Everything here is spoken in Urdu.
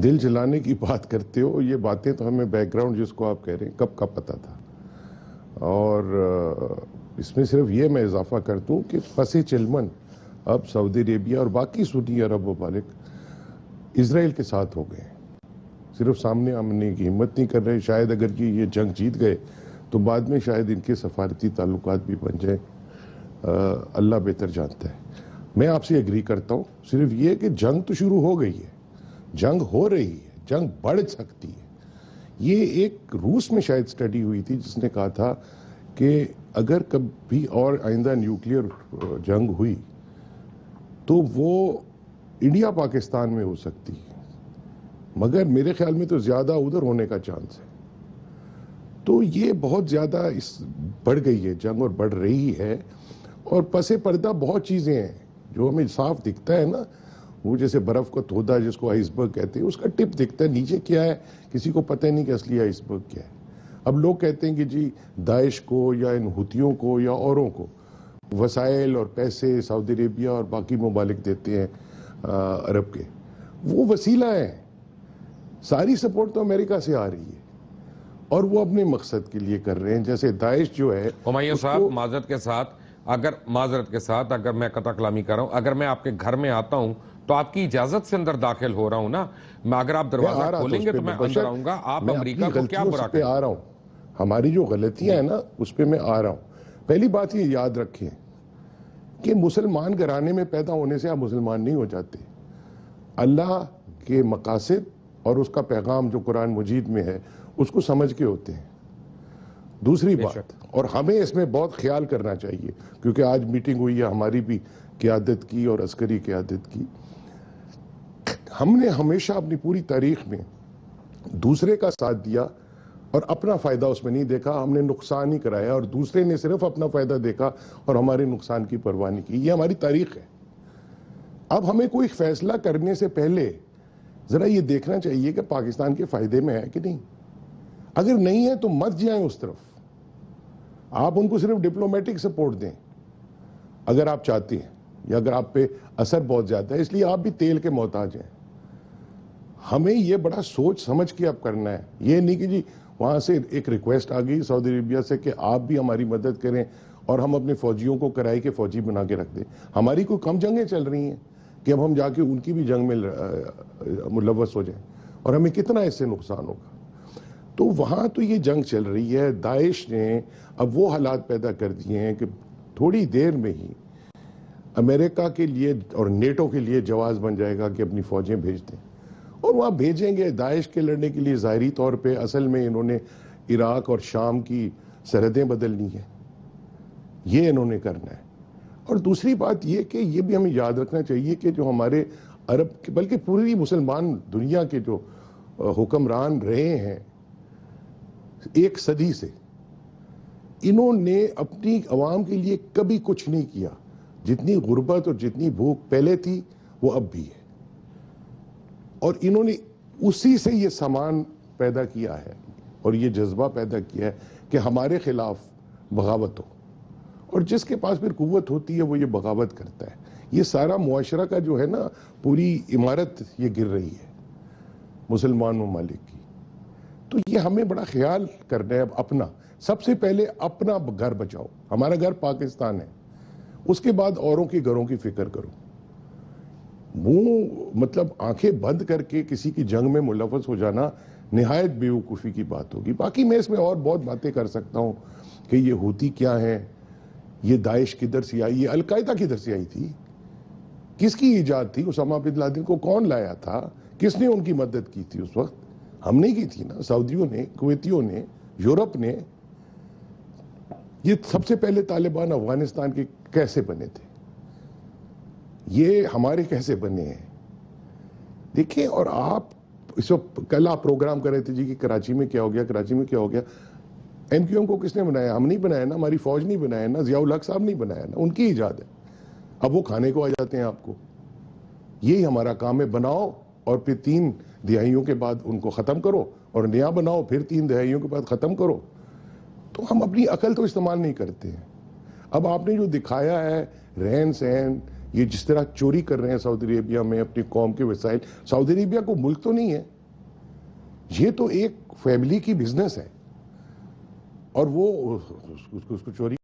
دل جلانے کی بات کرتے ہو، یہ باتیں تو ہمیں بیک گراؤنڈ جس کو آپ کہہ رہے ہیں کب کا پتہ تھا. اور اس میں صرف یہ میں اضافہ کر دوں کہ پس چلمن اب سعودی عربیہ اور باقی سنی عرب ممالک اسرائیل کے ساتھ ہو گئے. صرف سامنے آنے کی ہمت نہیں کر رہے. شاید اگر یہ جنگ جیت گئے تو بعد میں شاید ان کے سفارتی تعلقات بھی بن جائیں. اللہ بہتر جانتا ہے. میں آپ سے ایگری کرتا ہوں، صرف یہ کہ جنگ تو شروع ہو گئی ہے، جنگ ہو رہی ہے، جنگ بڑھ سکتی ہے. یہ ایک روس میں شاید سٹڈی ہوئی تھی جس نے کہا تھا کہ اگر کبھی اور آئندہ نیوکلیئر جنگ ہوئی تو وہ انڈیا پاکستان میں ہو سکتی ہے، مگر میرے خیال میں تو زیادہ ادھر ہونے کا چانس ہے. تو یہ بہت زیادہ بڑھ گئی ہے جنگ اور بڑھ رہی ہے. اور پس پردہ بہت چیزیں ہیں جو ہمیں صاف دکھتا ہے نا، وہ جیسے برف کا تودہ جس کو آئس برگ کہتے ہیں، اس کا ٹپ دکھتا ہے، نیچے کیا ہے کسی کو پتہ نہیں کہ اصلی آئس برگ کیا ہے. اب لوگ کہتے ہیں کہ جی داعش کو یا ان ہوتیوں کو یا اوروں کو وسائل اور پیسے سعودی عربیہ اور باقی ممالک دیتے ہیں عرب کے، وہ وسیلہ ہیں. ساری سپورٹ تو امریکہ سے آ رہی ہے اور وہ اپنے مقصد کے لیے کر رہے ہیں. جیسے داعش جو ہے ہمایوں صاحب معذرت کے ساتھ اگر میں قطع کلامی کر رہا ہوں، اگر میں آپ کے گھر میں آتا ہوں تو آپ کی اجازت سے اندر داخل ہو رہا ہوں نا، اگر آپ دروازہ کھولیں گے تو میں اندر آؤں گا. آپ امریکہ کو کیا برا کریں؟ آ رہا ہوں، ہماری جو غلطیاں ہیں نا اس پہ میں آ رہا ہوں. پہلی بات یہ یاد رکھیں کہ مسلمان گھرانے میں پیدا ہونے سے آپ مسلمان نہیں ہو جاتے. اللہ کے مقاصد اور اس کا پیغام جو قرآن مجید میں ہے اس کو سمجھ کے ہوتے ہیں. دوسری بات، اور ہمیں اس میں بہت خیال کرنا چاہیے کیونکہ آج میٹنگ ہوئی ہے ہماری بھی قیادت کی اور عسکری قیادت کی. ہم نے ہمیشہ اپنی پوری تاریخ میں دوسرے کا ساتھ دیا اور اپنا فائدہ اس میں نہیں دیکھا. ہم نے نقصان ہی کرایا اور دوسرے نے صرف اپنا فائدہ دیکھا اور ہمارے نقصان کی پرواہ نہیں کی. یہ ہماری تاریخ ہے. اب ہمیں کوئی فیصلہ کرنے سے پہلے ذرا یہ دیکھنا چاہیے کہ پاکستان کے فائدے میں ہے کہ نہیں. اگر نہیں ہے تو مت جائیں اس طرف. آپ ان کو صرف ڈپلومیٹک سپورٹ دیں اگر آپ چاہتے ہیں، یا اگر آپ پہ اثر بہت زیادہ ہے اس لیے آپ بھی تیل کے محتاج ہیں. ہمیں یہ بڑا سوچ سمجھ کے اب کرنا ہے. یہ نہیں کہ جی وہاں سے ایک ریکویسٹ آ گئی سعودی عربیہ سے کہ آپ بھی ہماری مدد کریں اور ہم اپنے فوجیوں کو کرائے کے فوجی بنا کے رکھ دیں. ہماری کوئی کم جنگیں چل رہی ہیں کہ اب ہم جا کے ان کی بھی جنگ میں ملوث ہو جائیں اور ہمیں کتنا اس سے نقصان ہوگا. تو وہاں تو یہ جنگ چل رہی ہے. داعش نے اب وہ حالات پیدا کر دیے ہیں کہ تھوڑی دیر میں ہی امریکہ کے لیے اور نیٹو کے لیے جواز بن جائے گا کہ اپنی فوجیں بھیج دیں اور وہاں بھیجیں گے داعش کے لڑنے کے لیے. ظاہری طور پہ اصل میں انہوں نے عراق اور شام کی سرحدیں بدلنی ہیں، یہ انہوں نے کرنا ہے. اور دوسری بات یہ کہ یہ بھی ہمیں یاد رکھنا چاہیے کہ جو ہمارے عرب بلکہ پوری مسلمان دنیا کے جو حکمران رہے ہیں ایک صدی سے، انہوں نے اپنی عوام کے لیے کبھی کچھ نہیں کیا. جتنی غربت اور جتنی بھوک پہلے تھی وہ اب بھی ہے اور انہوں نے اسی سے یہ سامان پیدا کیا ہے اور یہ جذبہ پیدا کیا ہے کہ ہمارے خلاف بغاوت ہو. اور جس کے پاس پھر قوت ہوتی ہے وہ یہ بغاوت کرتا ہے. یہ سارا معاشرہ کا جو ہے نا پوری عمارت یہ گر رہی ہے مسلمان ممالک کی. تو یہ ہمیں بڑا خیال کرنا ہے. اب اپنا سب سے پہلے اپنا گھر بچاؤ. ہمارا گھر پاکستان ہے، اس کے بعد اوروں کے گھروں کی فکر کرو. مطلب آنکھیں بند کر کے کسی کی جنگ میں ملوث ہو جانا نہایت بیوقوفی کی بات ہوگی. باقی میں اس میں اور بہت باتیں کر سکتا ہوں کہ یہ ہوتی کیا ہے، یہ داعش کدھر سے آئی، یہ القاعدہ کدھر سے آئی تھی، کس کی ایجاد تھی، اسامہ بن لادن کو کون لایا تھا، کس نے ان کی مدد کی تھی اس وقت. ہم نہیں کی تھی نا، سعودیوں نے، کویتیوں نے، یورپ نے. یہ سب سے پہلے طالبان افغانستان کے کیسے بنے تھے، یہ ہمارے کیسے بنے ہیں دیکھیں. اور آپ اس وقت کل آپ پروگرام کر رہے تھے جی کہ کراچی میں کیا ہو گیا، کراچی میں کیا ہو گیا. ایم کیو ایم کو کس نے بنایا؟ ہم نہیں بنایا نا، ہماری فوج نہیں بنایا نا، ضیاء الحق صاحب نہیں بنایا نا، ان کی ایجاد ہے. اب وہ کھانے کو آ جاتے ہیں آپ کو. یہی ہمارا کام ہے، بناؤ اور پھر 3 دہائیوں کے بعد ان کو ختم کرو اور نیا بناؤ، پھر 3 دہائیوں کے بعد ختم کرو. تو ہم اپنی عقل تو استعمال نہیں کرتے ہیں. اب آپ نے جو دکھایا ہے رہن سہن یہ جس طرح چوری کر رہے ہیں سعودی عربیہ میں اپنی قوم کے وسائل. سعودی عربیہ کو ملک تو نہیں ہے, یہ تو ایک فیملی کی بزنس ہے, اور وہ اس کو چوری